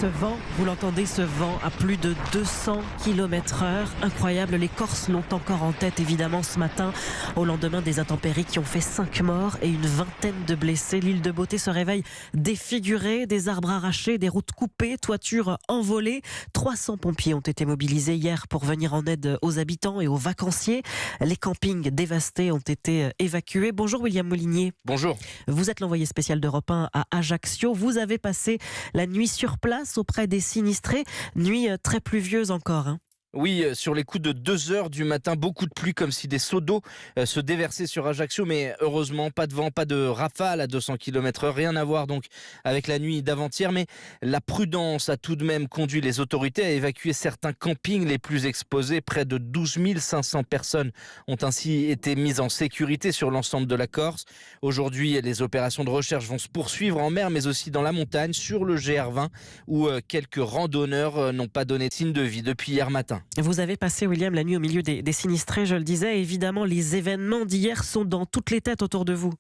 Ce vent, vous l'entendez, ce vent à plus de 200 km/h. Incroyable, les Corses l'ont encore en tête évidemment ce matin, au lendemain des intempéries qui ont fait 5 morts et une vingtaine de blessés. L'île de Beauté se réveille défigurée, des arbres arrachés, des routes coupées, toitures envolées. 300 pompiers ont été mobilisés hier pour venir en aide aux habitants et aux vacanciers. Les campings dévastés ont été évacués. Bonjour William Molinier. Bonjour. Vous êtes l'envoyé spécial d'Europe 1 à Ajaccio. Vous avez passé la nuit sur place auprès des sinistrés. Nuit très pluvieuse encore. Oui, sur les coups de 2 heures du matin, beaucoup de pluie comme si des seaux d'eau se déversaient sur Ajaccio. Mais heureusement, pas de vent, pas de rafale à 200 km/h. Rien à voir donc avec la nuit d'avant-hier. Mais la prudence a tout de même conduit les autorités à évacuer certains campings les plus exposés. Près de 12 500 personnes ont ainsi été mises en sécurité sur l'ensemble de la Corse. Aujourd'hui, les opérations de recherche vont se poursuivre en mer, mais aussi dans la montagne, sur le GR20, où quelques randonneurs n'ont pas donné signe de vie depuis hier matin. Vous avez passé, William, la nuit au milieu des sinistrés, je le disais. Évidemment, les événements d'hier sont dans toutes les têtes autour de vous.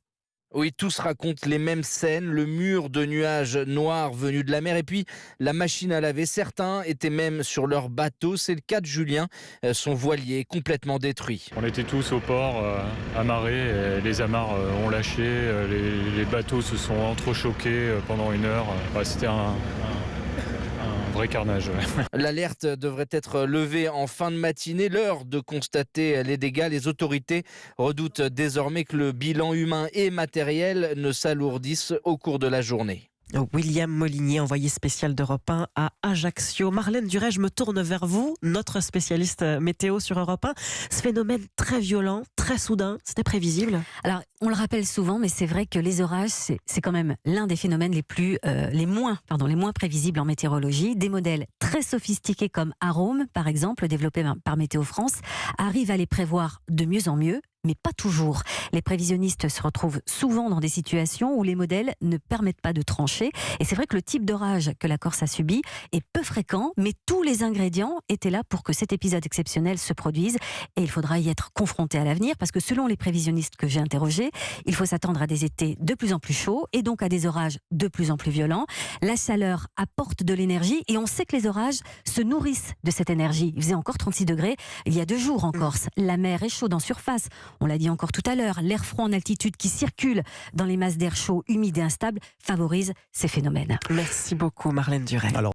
Oui, tous racontent les mêmes scènes, le mur de nuages noirs venus de la mer et puis la machine à laver. Certains étaient même sur leur bateau. C'est le cas de Julien, son voilier complètement détruit. On était tous au port, amarrés, et les amarres ont lâché, les bateaux se sont entrechoqués pendant 1 heure. C'était un vrai carnage. L'alerte devrait être levée en fin de matinée. L'heure de constater les dégâts. Les autorités redoutent désormais que le bilan humain et matériel ne s'alourdisse au cours de la journée. William Molinier, envoyé spécial d'Europe 1 à Ajaccio. Marlène Duret, je me tourne vers vous, notre spécialiste météo sur Europe 1. Ce phénomène très violent, très soudain, c'était prévisible? Alors, on le rappelle souvent, mais c'est vrai que les orages, c'est quand même l'un des phénomènes les moins prévisibles en météorologie. Des modèles très sophistiqués comme Arome, par exemple, développés par Météo France, arrivent à les prévoir de mieux en mieux, mais pas toujours. Les prévisionnistes se retrouvent souvent dans des situations où les modèles ne permettent pas de trancher. Et c'est vrai que le type d'orage que la Corse a subi est peu fréquent, mais tous les ingrédients étaient là pour que cet épisode exceptionnel se produise. Et il faudra y être confronté à l'avenir, parce que selon les prévisionnistes que j'ai interrogés, il faut s'attendre à des étés de plus en plus chauds et donc à des orages de plus en plus violents. La chaleur apporte de l'énergie et on sait que les orages se nourrissent de cette énergie. Il faisait encore 36 degrés il y a 2 jours en Corse. La mer est chaude en surface. On l'a dit encore tout à l'heure, l'air froid en altitude qui circule dans les masses d'air chaud, humides et instables favorise ces phénomènes. Merci beaucoup Marlène Duret.